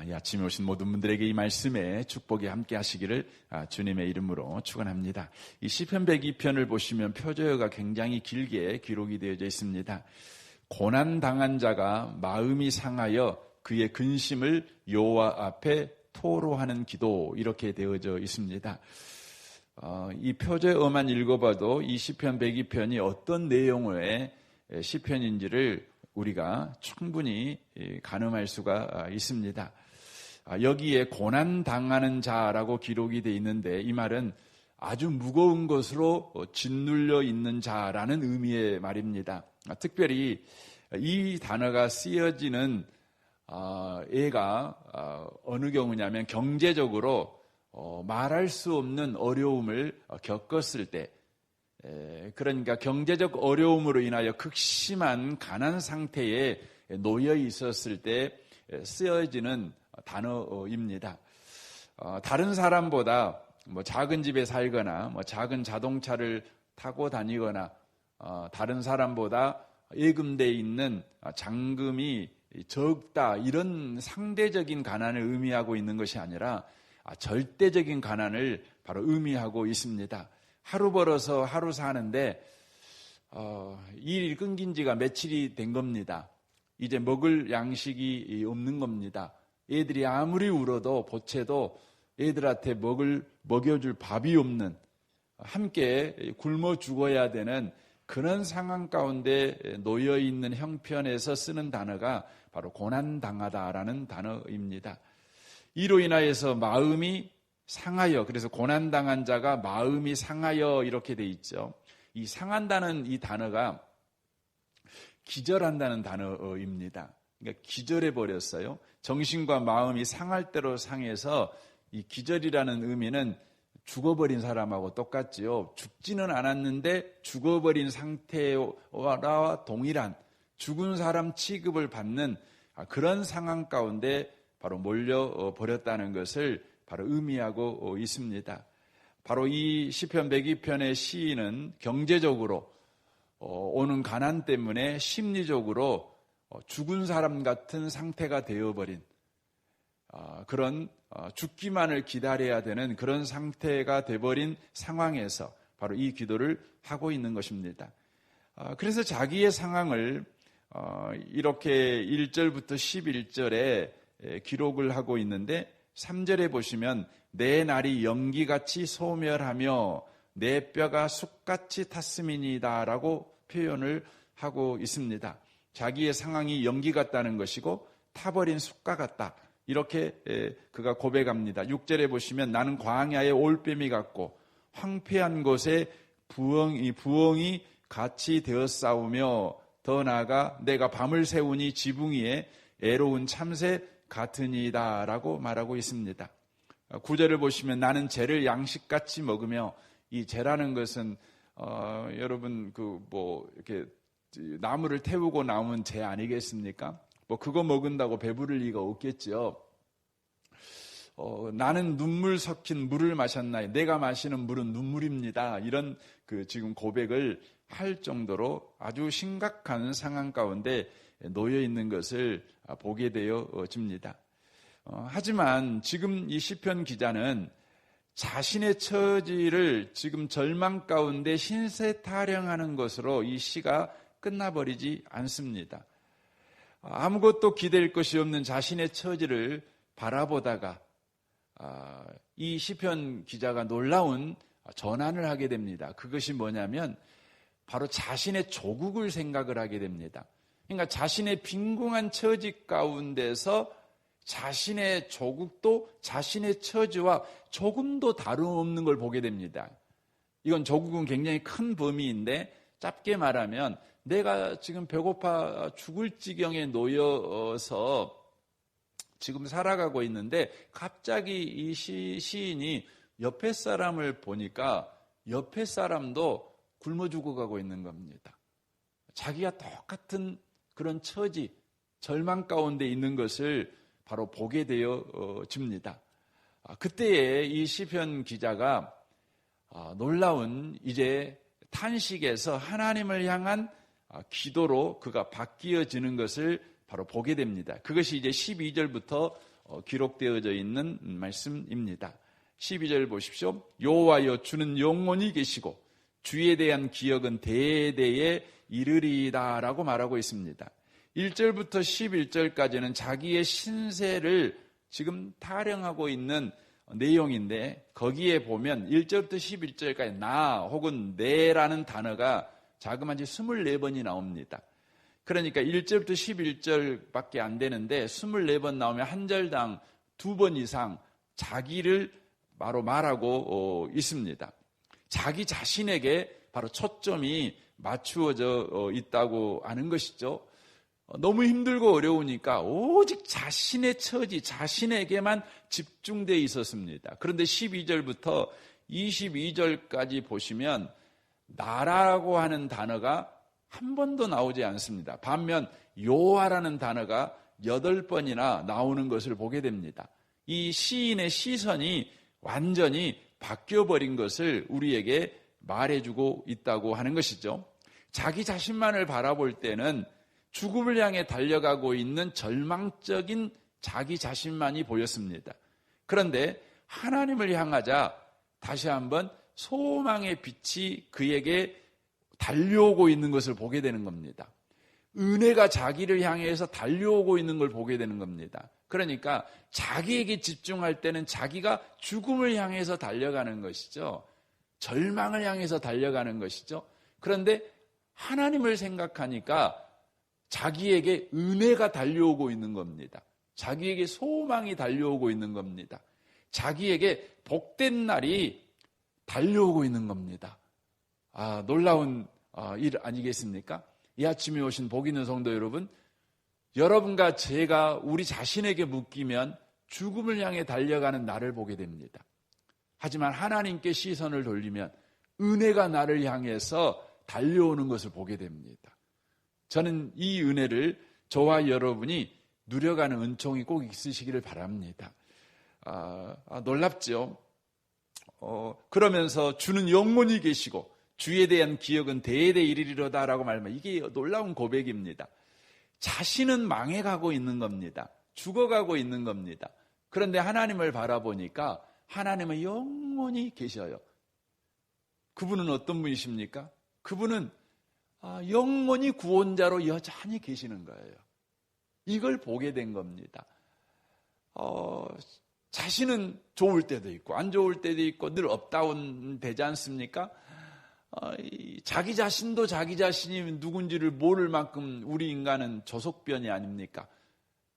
이 아침에 오신 모든 분들에게 이 말씀에 축복이 함께 하시기를 주님의 이름으로 축원합니다. 이 시편 102편을 보시면 표제어가 굉장히 길게 기록이 되어져 있습니다. 고난당한 자가 마음이 상하여 그의 근심을 여호와 앞에 토로하는 기도, 이렇게 되어져 있습니다. 이 표제어만 읽어봐도 이 시편 102편이 어떤 내용의 시편인지를 우리가 충분히 가늠할 수가 있습니다. 여기에 고난당하는 자라고 기록이 되어 있는데, 이 말은 아주 무거운 것으로 짓눌려 있는 자라는 의미의 말입니다. 특별히 이 단어가 쓰여지는 애가 어느 경우냐면 경제적으로 말할 수 없는 어려움을 겪었을 때, 그러니까 경제적 어려움으로 인하여 극심한 가난 상태에 놓여 있었을 때 쓰여지는 단어입니다. 다른 사람보다 작은 집에 살거나 작은 자동차를 타고 다니거나 다른 사람보다 예금되어 있는 잔금이 적다, 이런 상대적인 가난을 의미하고 있는 것이 아니라 절대적인 가난을 바로 의미하고 있습니다. 하루 벌어서 하루 사는데 일이 끊긴 지가 며칠이 된 겁니다. 이제 먹을 양식이 없는 겁니다. 애들이 아무리 울어도 보채도 애들한테 먹여줄 밥이 없는, 함께 굶어 죽어야 되는 그런 상황 가운데 놓여 있는 형편에서 쓰는 단어가 바로 고난당하다라는 단어입니다. 이로 인하여서 마음이 상하여, 그래서 고난당한 자가 마음이 상하여 이렇게 돼 있죠. 이 상한다는 이 단어가 기절한다는 단어입니다. 그러니까 기절해 버렸어요. 정신과 마음이 상할 대로 상해서, 이 기절이라는 의미는 죽어버린 사람하고 똑같지요. 죽지는 않았는데 죽어버린 상태와 동일한, 죽은 사람 취급을 받는 그런 상황 가운데 바로 몰려버렸다는 것을 바로 의미하고 있습니다. 바로 이 시편 102편의 시인은 경제적으로 오는 가난 때문에 심리적으로 죽은 사람 같은 상태가 되어버린 그런 죽기만을 기다려야 되는 그런 상태가 되어버린 상황에서 바로 이 기도를 하고 있는 것입니다. 그래서 자기의 상황을 이렇게 1절부터 11절에 기록을 하고 있는데, 3절에 보시면 내 날이 연기같이 소멸하며 내 뼈가 숯같이 탔음이니이다 라고 표현을 하고 있습니다. 자기의 상황이 연기 같다는 것이고 타버린 숯과 같다, 이렇게 그가 고백합니다. 6절에 보시면 나는 광야의 올빼미 같고 황폐한 곳에 부엉이 같이 되었사오며 더 나아가 내가 밤을 새우니 지붕 위에 애로운 참새 같으니이다 라고 말하고 있습니다. 9절을 보시면 나는 재를 양식같이 먹으며, 이 재라는 것은 여러분 이렇게 나무를 태우고 나오는 재 아니겠습니까? 그거 먹은다고 배부를 리가 없겠죠. 나는 눈물 섞인 물을 마셨나요? 내가 마시는 물은 눈물입니다. 이런 지금 고백을 할 정도로 아주 심각한 상황 가운데 놓여 있는 것을 보게 되어집니다. 하지만 지금 이 시편 기자는 자신의 처지를 지금 절망 가운데 신세타령하는 것으로 이 시가 끝나버리지 않습니다. 아무것도 기댈 것이 없는 자신의 처지를 바라보다가 이 시편 기자가 놀라운 전환을 하게 됩니다. 그것이 뭐냐면 바로 자신의 조국을 생각을 하게 됩니다. 그러니까 자신의 빈궁한 처지 가운데서 자신의 조국도 자신의 처지와 조금도 다름없는 걸 보게 됩니다. 이건 조국은 굉장히 큰 범위인데, 짧게 말하면 내가 지금 배고파 죽을 지경에 놓여서 지금 살아가고 있는데 갑자기 이 시인이 옆에 사람을 보니까 옆에 사람도 굶어 죽어가고 있는 겁니다. 자기가 똑같은 그런 처지, 절망 가운데 있는 것을 바로 보게 되어집니다. 그때에 이 시편 기자가 놀라운 이제 탄식에서 하나님을 향한 기도로 그가 바뀌어지는 것을 바로 보게 됩니다. 그것이 이제 12절부터 기록되어져 있는 말씀입니다. 12절 보십시오. 여호와여 주는 영원히 계시고 주에 대한 기억은 대대에 이르리이다라고 말하고 있습니다. 1절부터 11절까지는 자기의 신세를 지금 타령하고 있는 내용인데 거기에 보면 1절부터 11절까지 나 혹은 내라는 단어가 자그마치 24번이 나옵니다. 그러니까 1절부터 11절밖에 안 되는데 24번 나오면 한 절당 2번 이상 자기를 바로 말하고 있습니다. 자기 자신에게 바로 초점이 맞추어져 있다고 하는 것이죠. 너무 힘들고 어려우니까 오직 자신의 처지, 자신에게만 집중되어 있었습니다. 그런데 12절부터 22절까지 보시면 나라고 하는 단어가 한 번도 나오지 않습니다. 반면 여호와라는 단어가 8번이나 나오는 것을 보게 됩니다. 이 시인의 시선이 완전히 바뀌어버린 것을 우리에게 말해주고 있다고 하는 것이죠. 자기 자신만을 바라볼 때는 죽음을 향해 달려가고 있는 절망적인 자기 자신만이 보였습니다. 그런데 하나님을 향하자 다시 한번 소망의 빛이 그에게 달려오고 있는 것을 보게 되는 겁니다. 은혜가 자기를 향해서 달려오고 있는 걸 보게 되는 겁니다. 그러니까 자기에게 집중할 때는 자기가 죽음을 향해서 달려가는 것이죠. 절망을 향해서 달려가는 것이죠. 그런데 하나님을 생각하니까 자기에게 은혜가 달려오고 있는 겁니다. 자기에게 소망이 달려오고 있는 겁니다. 자기에게 복된 날이 달려오고 있는 겁니다. 놀라운 일 아니겠습니까? 이 아침에 오신 복 있는 성도 여러분, 여러분과 제가 우리 자신에게 묶이면 죽음을 향해 달려가는 나를 보게 됩니다. 하지만 하나님께 시선을 돌리면 은혜가 나를 향해서 달려오는 것을 보게 됩니다. 저는 이 은혜를 저와 여러분이 누려가는 은총이 꼭 있으시기를 바랍니다. 놀랍죠? 그러면서 주는 영원히 계시고 주에 대한 기억은 대대 이르리로다라고 말하면 이게 놀라운 고백입니다. 자신은 망해가고 있는 겁니다. 죽어가고 있는 겁니다. 그런데 하나님을 바라보니까 하나님은 영원히 계셔요. 그분은 어떤 분이십니까? 그분은 영원히 구원자로 여전히 계시는 거예요. 이걸 보게 된 겁니다. 자신은 좋을 때도 있고 안 좋을 때도 있고 늘 업다운 되지 않습니까? 자기 자신도 자기 자신이 누군지를 모를 만큼 우리 인간은 조속변이 아닙니까?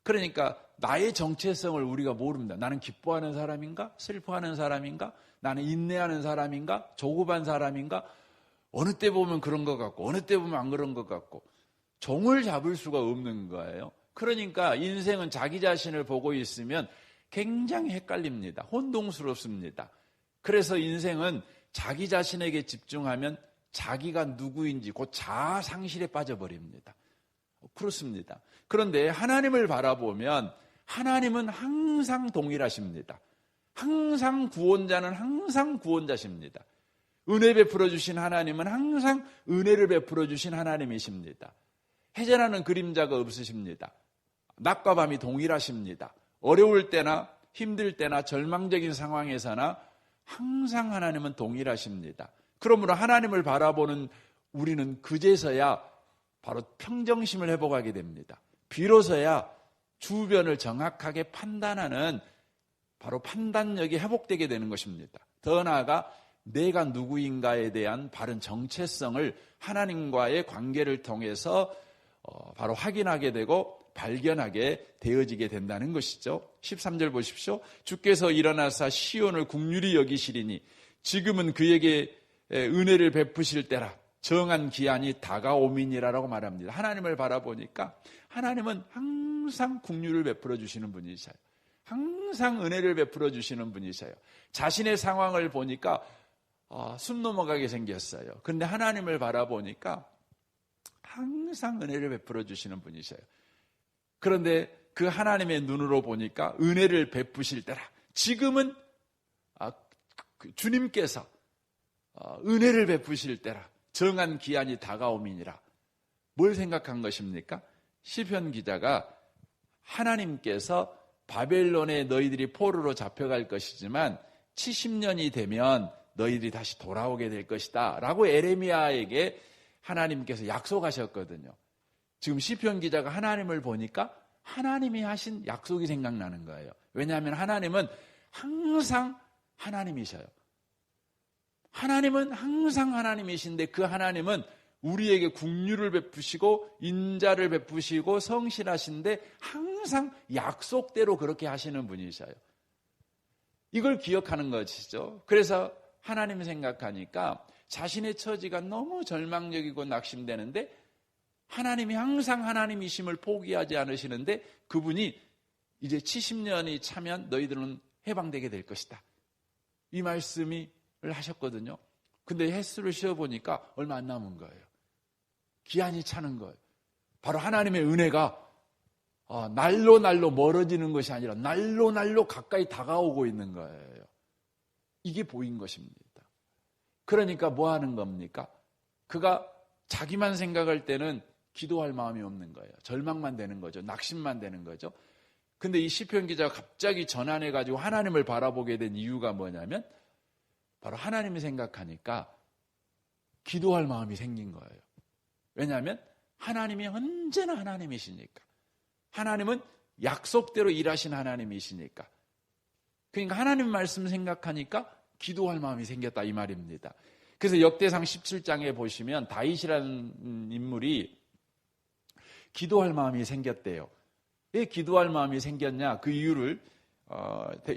그러니까 나의 정체성을 우리가 모릅니다. 나는 기뻐하는 사람인가? 슬퍼하는 사람인가? 나는 인내하는 사람인가? 조급한 사람인가? 어느 때 보면 그런 것 같고 어느 때 보면 안 그런 것 같고 종을 잡을 수가 없는 거예요. 그러니까 인생은 자기 자신을 보고 있으면 굉장히 헷갈립니다. 혼동스럽습니다. 그래서 인생은 자기 자신에게 집중하면 자기가 누구인지 곧 자아 상실에 빠져버립니다. 그렇습니다. 그런데 하나님을 바라보면 하나님은 항상 동일하십니다. 항상 구원자는 항상 구원자십니다. 은혜 베풀어 주신 하나님은 항상 은혜를 베풀어 주신 하나님이십니다. 해제라는 그림자가 없으십니다. 낮과 밤이 동일하십니다. 어려울 때나 힘들 때나 절망적인 상황에서나 항상 하나님은 동일하십니다. 그러므로 하나님을 바라보는 우리는 그제서야 바로 평정심을 회복하게 됩니다. 비로소야 주변을 정확하게 판단하는 바로 판단력이 회복되게 되는 것입니다. 더 나아가 내가 누구인가에 대한 바른 정체성을 하나님과의 관계를 통해서 바로 확인하게 되고 발견하게 되어지게 된다는 것이죠. 13절 보십시오. 주께서 일어나사 시온을 긍휼히 여기시리니 지금은 그에게 은혜를 베푸실 때라 정한 기한이 다가오미니라라고 말합니다. 하나님을 바라보니까 하나님은 항상 긍휼을 베풀어 주시는 분이셔요. 항상 은혜를 베풀어 주시는 분이셔요. 자신의 상황을 보니까 숨 넘어가게 생겼어요. 그런데 하나님을 바라보니까 항상 은혜를 베풀어 주시는 분이셔요. 그런데 그 하나님의 눈으로 보니까 은혜를 베푸실 때라. 지금은 주님께서 은혜를 베푸실 때라. 정한 기한이 다가오미니라. 뭘 생각한 것입니까? 시편 기자가 하나님께서 바벨론에 너희들이 포로로 잡혀갈 것이지만 70년이 되면 너희들이 다시 돌아오게 될 것이다 라고 에레미야에게 하나님께서 약속하셨거든요. 지금 시편 기자가 하나님을 보니까 하나님이 하신 약속이 생각나는 거예요. 왜냐하면 하나님은 항상 하나님이셔요. 하나님은 항상 하나님이신데 그 하나님은 우리에게 긍휼을 베푸시고 인자를 베푸시고 성실하신데 항상 약속대로 그렇게 하시는 분이셔요. 이걸 기억하는 것이죠. 그래서 하나님 생각하니까 자신의 처지가 너무 절망적이고 낙심되는데 하나님이 항상 하나님이심을 포기하지 않으시는데 그분이 이제 70년이 차면 너희들은 해방되게 될 것이다. 이 말씀을 하셨거든요. 근데 횟수를 쉬어보니까 얼마 안 남은 거예요. 기한이 차는 거예요. 바로 하나님의 은혜가 날로 날로 멀어지는 것이 아니라 날로 날로 가까이 다가오고 있는 거예요. 이게 보인 것입니다. 그러니까 뭐 하는 겁니까? 그가 자기만 생각할 때는 기도할 마음이 없는 거예요. 절망만 되는 거죠. 낙심만 되는 거죠. 근데 이 시편 기자가 갑자기 전환해가지고 하나님을 바라보게 된 이유가 뭐냐면 바로 하나님을 생각하니까 기도할 마음이 생긴 거예요. 왜냐하면 하나님이 언제나 하나님이시니까. 하나님은 약속대로 일하신 하나님이시니까. 그러니까 하나님 말씀 생각하니까 기도할 마음이 생겼다 이 말입니다. 그래서 역대상 17장에 보시면 다윗이라는 인물이 기도할 마음이 생겼대요. 왜 기도할 마음이 생겼냐? 그 이유를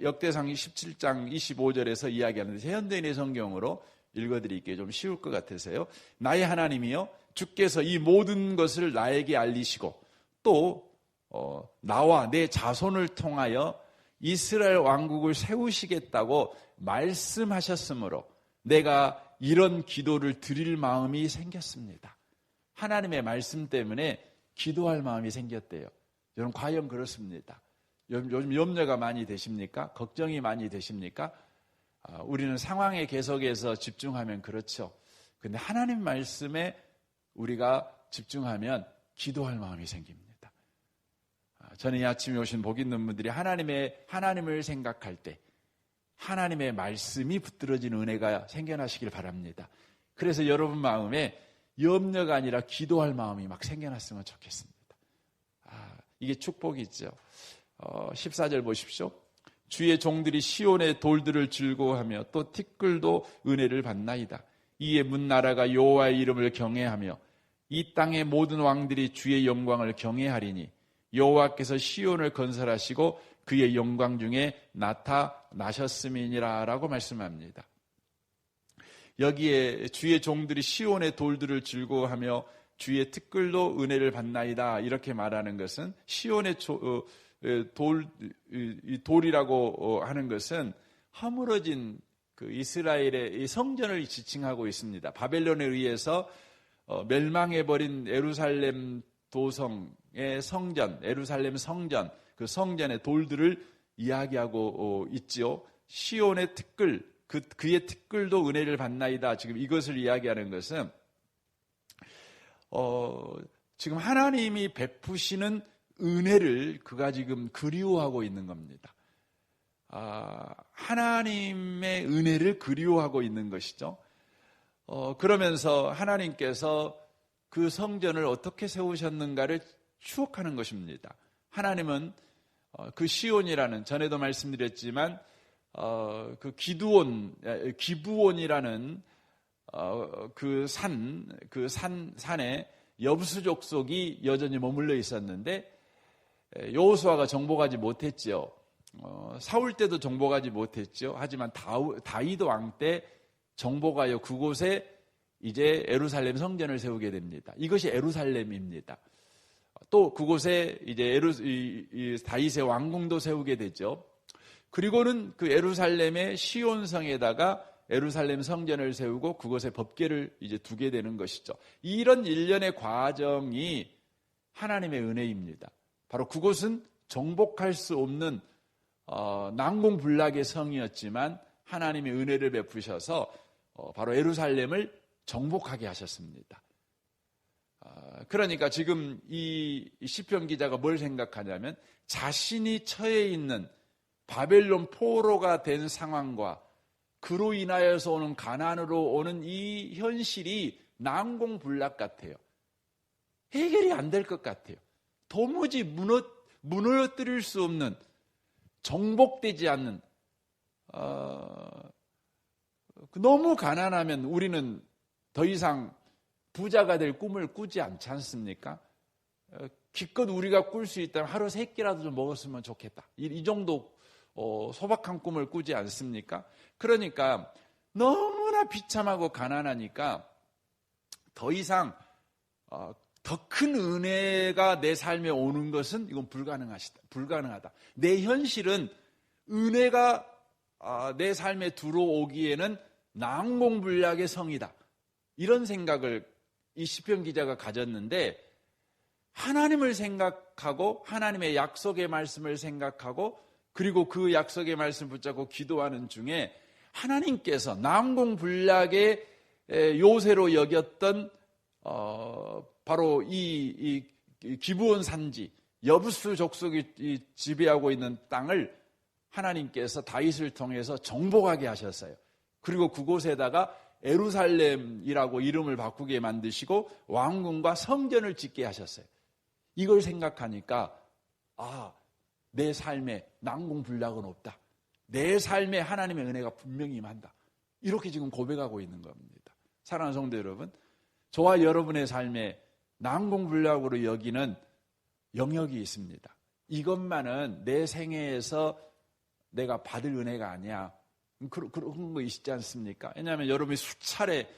역대상 17장 25절에서 이야기하는데 현대인의 성경으로 읽어드리기에 좀 쉬울 것 같아서요. 나의 하나님이여 주께서 이 모든 것을 나에게 알리시고 또 나와 내 자손을 통하여 이스라엘 왕국을 세우시겠다고 말씀하셨으므로 내가 이런 기도를 드릴 마음이 생겼습니다. 하나님의 말씀 때문에 기도할 마음이 생겼대요. 여러분 과연 그렇습니다. 요즘 염려가 많이 되십니까? 걱정이 많이 되십니까? 우리는 상황의 계속에서 집중하면 그렇죠. 근데 하나님 말씀에 우리가 집중하면 기도할 마음이 생깁니다. 저는 이 아침에 오신 복 있는 분들이 하나님을 생각할 때 하나님의 말씀이 붙들어지는 은혜가 생겨나시길 바랍니다. 그래서 여러분 마음에 염려가 아니라 기도할 마음이 막 생겨났으면 좋겠습니다. 이게 축복이죠. 14절 보십시오. 주의 종들이 시온의 돌들을 즐거워하며 또 티끌도 은혜를 받나이다. 이에 문나라가 여호와의 이름을 경외하며 이 땅의 모든 왕들이 주의 영광을 경외하리니 여호와께서 시온을 건설하시고 그의 영광 중에 나타나셨음이니라 라고 말씀합니다. 여기에 주의 종들이 시온의 돌들을 즐거워하며 주의 티끌도 은혜를 받나이다 이렇게 말하는 것은 시온의 돌이라고 하는 것은 허물어진 그 이스라엘의 성전을 지칭하고 있습니다. 바벨론에 의해서 멸망해버린 예루살렘 도성의 성전, 예루살렘 성전, 그 성전의 돌들을 이야기하고 있지요. 시온의 티끌, 그의 티끌도 은혜를 받나이다. 지금 이것을 이야기하는 것은 지금 하나님이 베푸시는 은혜를 그가 지금 그리워하고 있는 겁니다. 하나님의 은혜를 그리워하고 있는 것이죠. 그러면서 하나님께서 그 성전을 어떻게 세우셨는가를 추억하는 것입니다. 하나님은 그 시온이라는, 전에도 말씀드렸지만 그 기브온이라는 그 산에 여부수 족속이 여전히 머물러 있었는데 여호수아가 정복하지 못했죠. 사울 때도 정복하지 못했죠. 하지만 다윗 왕 때 정복하여 그곳에 이제 예루살렘 성전을 세우게 됩니다. 이것이 예루살렘입니다. 또 그곳에 이제 다윗의 왕궁도 세우게 되죠. 그리고는 그 예루살렘의 시온성에다가 예루살렘 성전을 세우고 그곳에 법궤를 이제 두게 되는 것이죠. 이런 일련의 과정이 하나님의 은혜입니다. 바로 그곳은 정복할 수 없는 난공불락의 성이었지만 하나님의 은혜를 베푸셔서 바로 예루살렘을 정복하게 하셨습니다. 그러니까 지금 이 시편 기자가 뭘 생각하냐면 자신이 처해 있는 바벨론 포로가 된 상황과 그로 인하여서 오는 가난으로 오는 이 현실이 난공불락 같아요. 해결이 안 될 것 같아요. 도무지 무너뜨릴 수 없는, 정복되지 않는, 너무 가난하면 우리는 더 이상 부자가 될 꿈을 꾸지 않지 않습니까? 기껏 우리가 꿀 수 있다면 하루 3끼라도 좀 먹었으면 좋겠다. 이 정도 소박한 꿈을 꾸지 않습니까? 그러니까 너무나 비참하고 가난하니까 더 이상 더 큰 은혜가 내 삶에 오는 것은 이건 불가능하다. 내 현실은 은혜가 내 삶에 들어오기에는 난공불락의 성이다. 이런 생각을 이 시편 기자가 가졌는데, 하나님을 생각하고 하나님의 약속의 말씀을 생각하고 그리고 그 약속의 말씀을 붙잡고 기도하는 중에 하나님께서 난공불락의 요새로 여겼던 바로 이 기브온 산지, 여부수 족속이 지배하고 있는 땅을 하나님께서 다윗을 통해서 정복하게 하셨어요. 그리고 그곳에다가 예루살렘이라고 이름을 바꾸게 만드시고 왕궁과 성전을 짓게 하셨어요. 이걸 생각하니까 내 삶에 난공불락은 없다. 내 삶에 하나님의 은혜가 분명히 임한다. 이렇게 지금 고백하고 있는 겁니다. 사랑하는 성도 여러분, 저와 여러분의 삶에 난공불락으로 여기는 영역이 있습니다. 이것만은 내 생애에서 내가 받을 은혜가 아니야. 그런 거 있지 않습니까? 왜냐하면 여러분이 수차례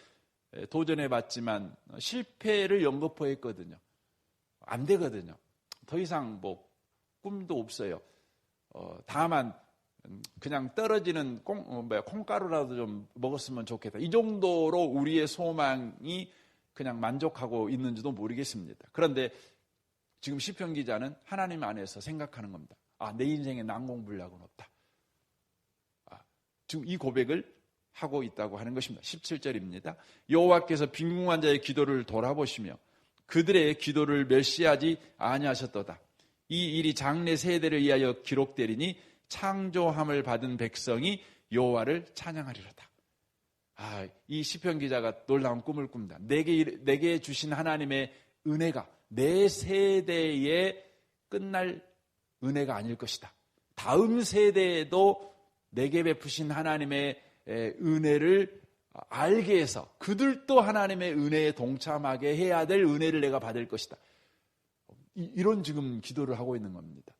도전해봤지만 실패를 연거푸했거든요. 안 되거든요. 더 이상 꿈도 없어요. 다만 그냥 떨어지는 콩가루라도 좀 먹었으면 좋겠다. 이 정도로 우리의 소망이 그냥 만족하고 있는지도 모르겠습니다. 그런데 지금 시편 기자는 하나님 안에서 생각하는 겁니다. 내 인생에 난공불락은 없다. 지금 이 고백을 하고 있다고 하는 것입니다. 17절입니다. 여호와께서 빈궁한 자의 기도를 돌아보시며 그들의 기도를 멸시하지 아니하셨도다. 이 일이 장래 세대를 위하여 기록되리니 창조함을 받은 백성이 여호와를 찬양하리로다. 이 시편 기자가 놀라운 꿈을 꾼다. 내게 주신 하나님의 은혜가 내 세대에 끝날 은혜가 아닐 것이다. 다음 세대에도 내게 베푸신 하나님의 은혜를 알게 해서 그들도 하나님의 은혜에 동참하게 해야 될 은혜를 내가 받을 것이다. 이런 지금 기도를 하고 있는 겁니다.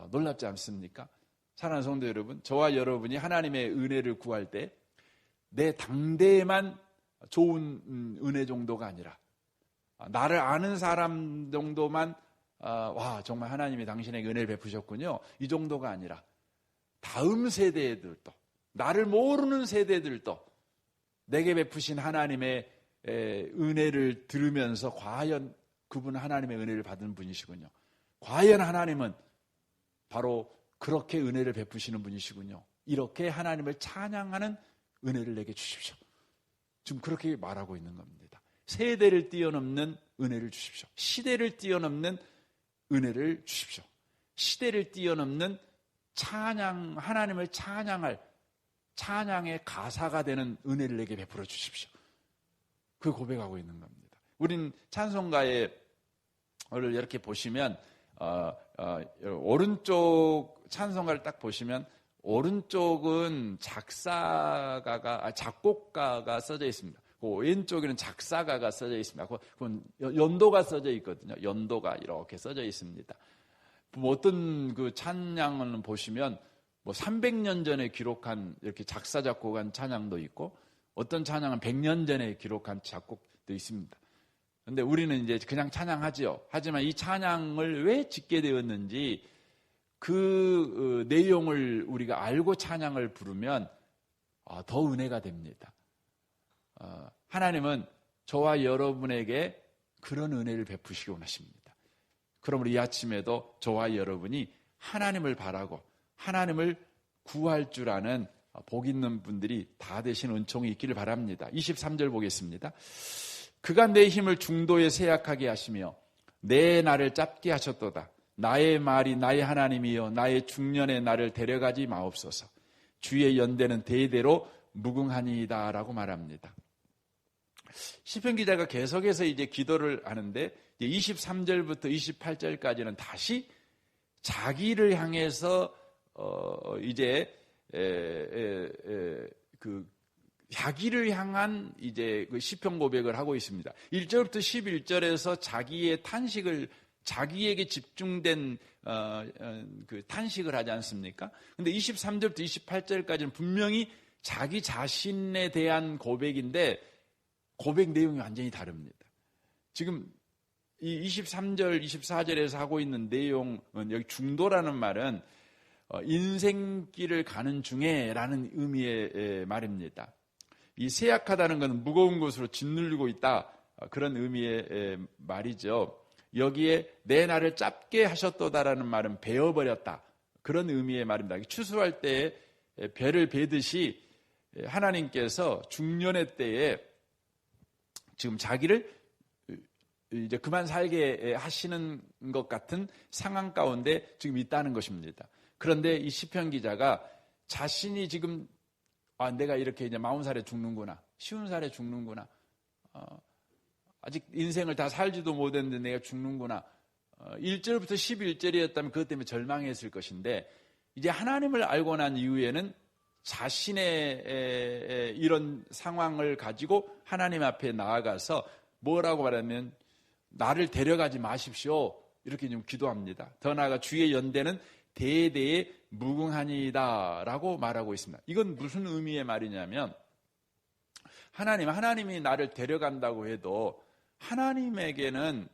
놀랍지 않습니까? 사랑하는 성도 여러분, 저와 여러분이 하나님의 은혜를 구할 때 내 당대에만 좋은 은혜 정도가 아니라 나를 아는 사람 정도만 정말 하나님이 당신에게 은혜를 베푸셨군요. 이 정도가 아니라 다음 세대들도, 나를 모르는 세대들도 내게 베푸신 하나님의 은혜를 들으면서 과연 그분은 하나님의 은혜를 받은 분이시군요. 과연 하나님은 바로 그렇게 은혜를 베푸시는 분이시군요. 이렇게 하나님을 찬양하는 은혜를 내게 주십시오. 지금 그렇게 말하고 있는 겁니다. 세대를 뛰어넘는 은혜를 주십시오. 시대를 뛰어넘는 은혜를 주십시오. 시대를 뛰어넘는 찬양, 하나님을 찬양할 찬양의 가사가 되는 은혜를 내게 베풀어 주십시오. 그 고백하고 있는 겁니다. 우린 찬송가에 이렇게 보시면 오른쪽 찬송가를 딱 보시면 오른쪽은 작곡가가 써져 있습니다. 그 왼쪽에는 작사가가 써져 있습니다. 그건 연도가 써져 있거든요. 연도가 이렇게 써져 있습니다. 어떤 그 찬양을 보시면 300년 전에 기록한 이렇게 작사 작곡한 찬양도 있고 어떤 찬양은 100년 전에 기록한 작곡도 있습니다. 그런데 우리는 이제 그냥 찬양하지요. 하지만 이 찬양을 왜 짓게 되었는지 그 내용을 우리가 알고 찬양을 부르면 더 은혜가 됩니다. 하나님은 저와 여러분에게 그런 은혜를 베푸시기 원하십니다. 그러므로 이 아침에도 저와 여러분이 하나님을 바라고 하나님을 구할 줄 아는 복 있는 분들이 다 되신 은총이 있기를 바랍니다. 23절 보겠습니다. 그가 내 힘을 중도에 세약하게 하시며 내 날을 짧게 하셨도다. 나의 말이 나의 하나님이여 나의 중년에 나를 데려가지 마옵소서. 주의 연대는 대대로 무궁하니이다 라고 말합니다. 시편 기자가 계속해서 이제 기도를 하는데 23절부터 28절까지는 다시 자기를 향해서 이제 그 자기를 향한 이제 그 시편 고백을 하고 있습니다. 1절부터 11절에서 자기의 탄식을 자기에게 집중된 그 탄식을 하지 않습니까? 근데 23절부터 28절까지는 분명히 자기 자신에 대한 고백인데 고백 내용이 완전히 다릅니다. 지금 이 23절, 24절에서 하고 있는 내용은 여기 중도라는 말은 인생길을 가는 중에라는 의미의 말입니다. 이 쇠약하다는 것은 무거운 것으로 짓눌리고 있다 그런 의미의 말이죠. 여기에 내 나를 짧게 하셨도다라는 말은 베어버렸다 그런 의미의 말입니다. 추수할 때에 배를 베듯이 하나님께서 중년의 때에 지금 자기를 이제 그만 살게 하시는 것 같은 상황 가운데 지금 있다는 것입니다. 그런데 이 시편 기자가 자신이 지금 내가 이렇게 이제 40살에 죽는구나, 50살에 죽는구나, 아직 인생을 다 살지도 못했는데 내가 죽는구나. 1절부터 11절이었다면 그것 때문에 절망했을 것인데 이제 하나님을 알고 난 이후에는 자신의 이런 상황을 가지고 하나님 앞에 나아가서 뭐라고 말하면 나를 데려가지 마십시오. 이렇게 좀 기도합니다. 더 나아가 주의 연대는 대대에 무궁하니이다 라고 말하고 있습니다. 이건 무슨 의미의 말이냐면 하나님이 나를 데려간다고 해도 하나님에게는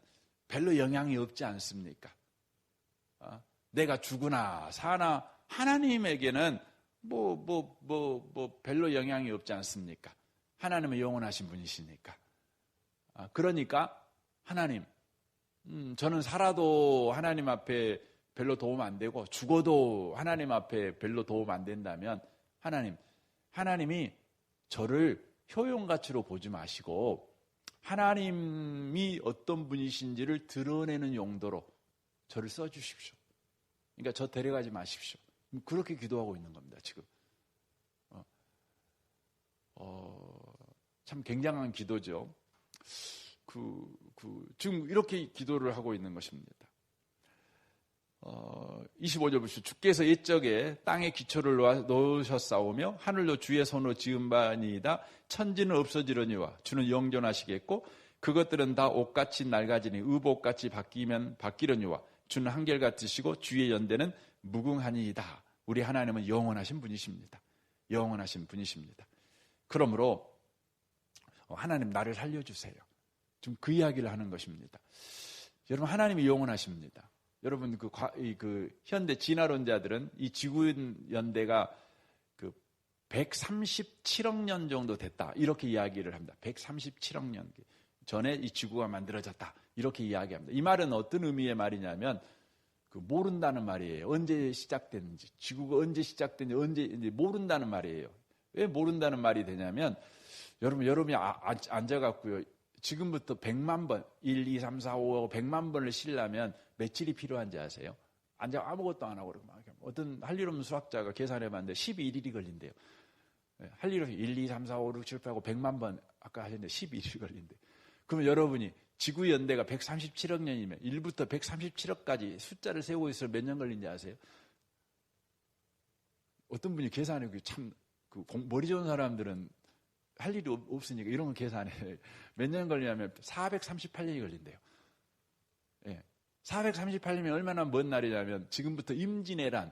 별로 영향이 없지 않습니까? 내가 죽으나 사나 하나님에게는 별로 영향이 없지 않습니까? 하나님은 영원하신 분이시니까. 그러니까 하나님, 저는 살아도 하나님 앞에 별로 도움 안 되고 죽어도 하나님 앞에 별로 도움 안 된다면 하나님이 저를 효용가치로 보지 마시고 하나님이 어떤 분이신지를 드러내는 용도로 저를 써주십시오. 그러니까 저 데려가지 마십시오. 그렇게 기도하고 있는 겁니다, 지금. 참 굉장한 기도죠. 지금 이렇게 기도를 하고 있는 것입니다. 25절 보시죠. 주께서 옛적에 땅에 기초를 놓으셨사오며 하늘도 주의 손으로 지은 바니이다. 천지는 없어지려니와 주는 영존하시겠고 그것들은 다 옷같이 낡아지니 의복같이 바뀌려니와 주는 한결같으시고 주의 연대는 무궁하니이다. 우리 하나님은 영원하신 분이십니다. 영원하신 분이십니다. 그러므로 하나님 나를 살려주세요. 지금 그 이야기를 하는 것입니다. 여러분 하나님이 영원하십니다. 여러분 그 현대 진화론자들은 이 지구 연대가 그 137억 년 정도 됐다 이렇게 이야기를 합니다. 137억 년 전에 이 지구가 만들어졌다 이렇게 이야기합니다. 이 말은 어떤 의미의 말이냐면 모른다는 말이에요. 언제 시작됐는지 지구가 언제 시작됐는지 언제 모른다는 말이에요. 왜 모른다는 말이 되냐면 여러분이 앉아갖고요. 지금부터 100만 번, 1, 2, 3, 4, 5, 100만 번을 쉬려면 며칠이 필요한지 아세요? 앉아 아무것도 안 하고 어떤 할 일 없는 수학자가 계산해봤는데 12일이 걸린대요. 할 일 없이 1, 2, 3, 4, 5, 6, 7, 8, 9, 100만 번 아까 하셨는데 12일이 걸린대요. 그러면 여러분이 지구 연대가 137억 년이면 1부터 137억까지 숫자를 세우고 있어서 몇 년 걸린지 아세요? 어떤 분이 계산해 참 머리 좋은 사람들은 할 일이 없으니까 이런 거 계산해. 몇 년 걸리냐면 438년이 걸린대요. 예. 438년이면 얼마나 먼 날이냐면 지금부터 임진왜란은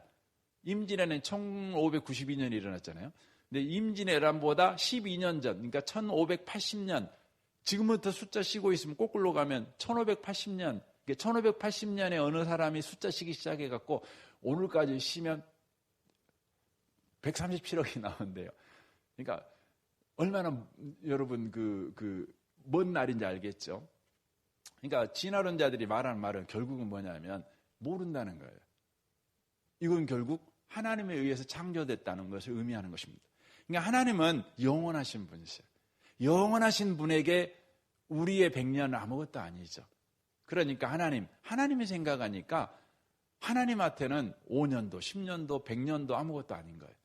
1592년에 일어났잖아요. 근데 임진왜란보다 12년 전, 그러니까 1580년, 지금부터 숫자 쉬고 있으면 거꾸로 가면 1580년, 1580년에 어느 사람이 숫자 쉬기 시작해갖고 오늘까지 쉬면 137억이 나온대요. 그러니까 얼마나 여러분 먼 날인지 알겠죠? 그러니까 진화론자들이 말하는 말은 결국은 뭐냐면 모른다는 거예요. 이건 결국 하나님에 의해서 창조됐다는 것을 의미하는 것입니다. 그러니까 하나님은 영원하신 분이세요. 영원하신 분에게 우리의 100년은 아무것도 아니죠. 그러니까 하나님이 생각하니까 하나님한테는 5년도, 10년도, 100년도 아무것도 아닌 거예요.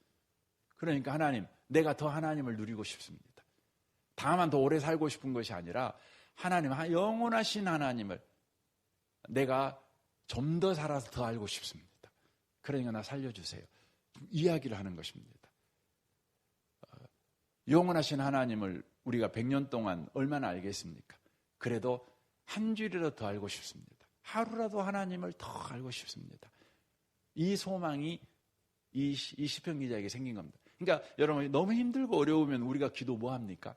그러니까 하나님, 내가 더 하나님을 누리고 싶습니다. 다만 더 오래 살고 싶은 것이 아니라 하나님, 영원하신 하나님을 내가 좀 더 살아서 더 알고 싶습니다. 그러니까 나 살려주세요. 이야기를 하는 것입니다. 영원하신 하나님을 우리가 100년 동안 얼마나 알겠습니까? 그래도 한 줄이라도 더 알고 싶습니다. 하루라도 하나님을 더 알고 싶습니다. 이 소망이 이 시편 기자에게 생긴 겁니다. 그러니까 여러분 너무 힘들고 어려우면 우리가 기도 뭐 합니까?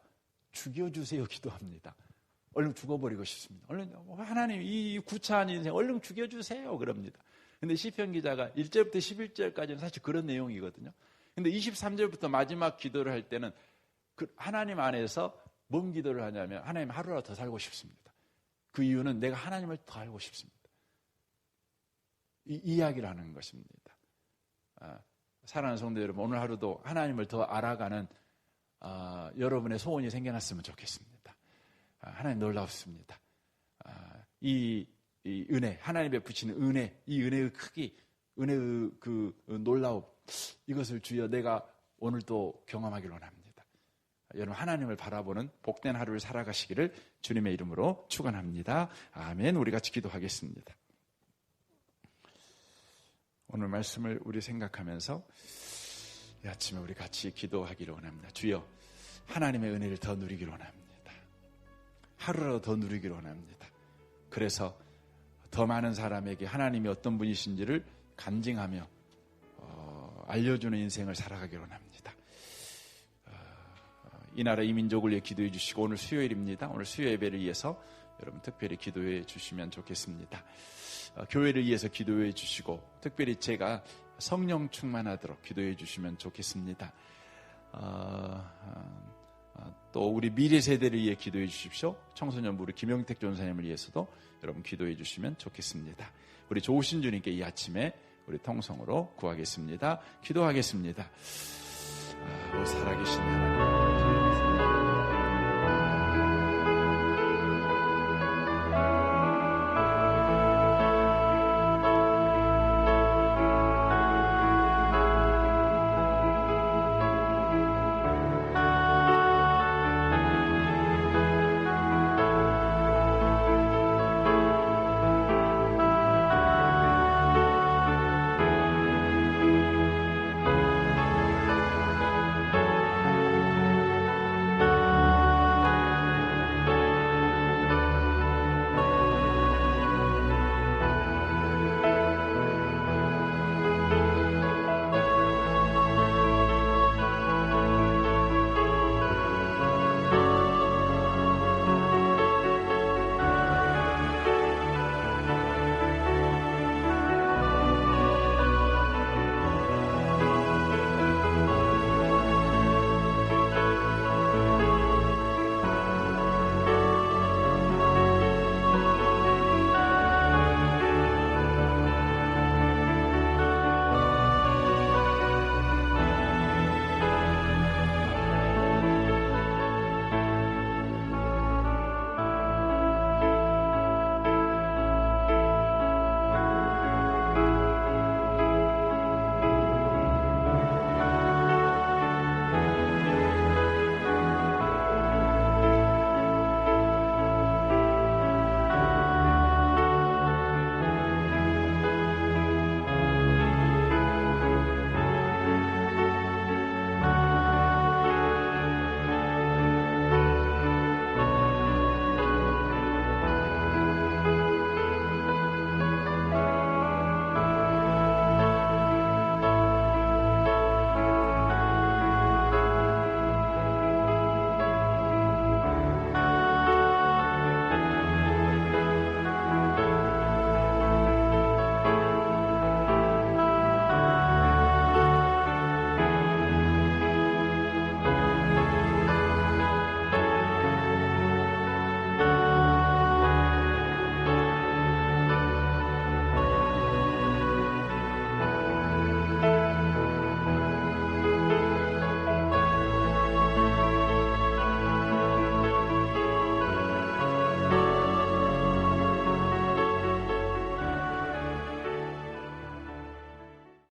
죽여주세요 기도합니다. 얼른 죽어버리고 싶습니다. 얼른 하나님 이 구차한 인생 얼른 죽여주세요 그럽니다. 근데 시편 기자가 1절부터 11절까지는 사실 그런 내용이거든요. 근데 23절부터 마지막 기도를 할 때는 하나님 안에서 뭔 기도를 하냐면 하나님 하루라도 더 살고 싶습니다. 그 이유는 내가 하나님을 더 알고 싶습니다. 이 이야기를 하는 것입니다. 사랑하는 성도 여러분, 오늘 하루도 하나님을 더 알아가는 여러분의 소원이 생겨났으면 좋겠습니다. 하나님 놀랍습니다. 이 은혜, 하나님 베푸시는 은혜, 이 은혜의 크기, 은혜의 그 놀라움, 이것을 주여 내가 오늘도 경험하기를 원합니다. 여러분 하나님을 바라보는 복된 하루를 살아가시기를 주님의 이름으로 축원합니다. 아멘. 우리 같이 기도하겠습니다. 오늘 말씀을 우리 생각하면서 이 아침에 우리 같이 기도하기를 원합니다. 주여 하나님의 은혜를 더 누리기를 원합니다. 하루라도 더 누리기를 원합니다. 그래서 더 많은 사람에게 하나님이 어떤 분이신지를 간증하며 알려주는 인생을 살아가기를 원합니다. 이 나라 이 민족을 위해 기도해 주시고 오늘 수요일입니다. 오늘 수요 예배를 위해서 여러분 특별히 기도해 주시면 좋겠습니다. 교회를 위해서 기도해 주시고 특별히 제가 성령 충만하도록 기도해 주시면 좋겠습니다. 또 우리 미래 세대를 위해 기도해 주십시오. 청소년부 우리 김영택 전사님을 위해서도 여러분 기도해 주시면 좋겠습니다. 우리 좋으신 주님께 이 아침에 우리 통성으로 구하겠습니다. 기도하겠습니다. 살아계신 하나님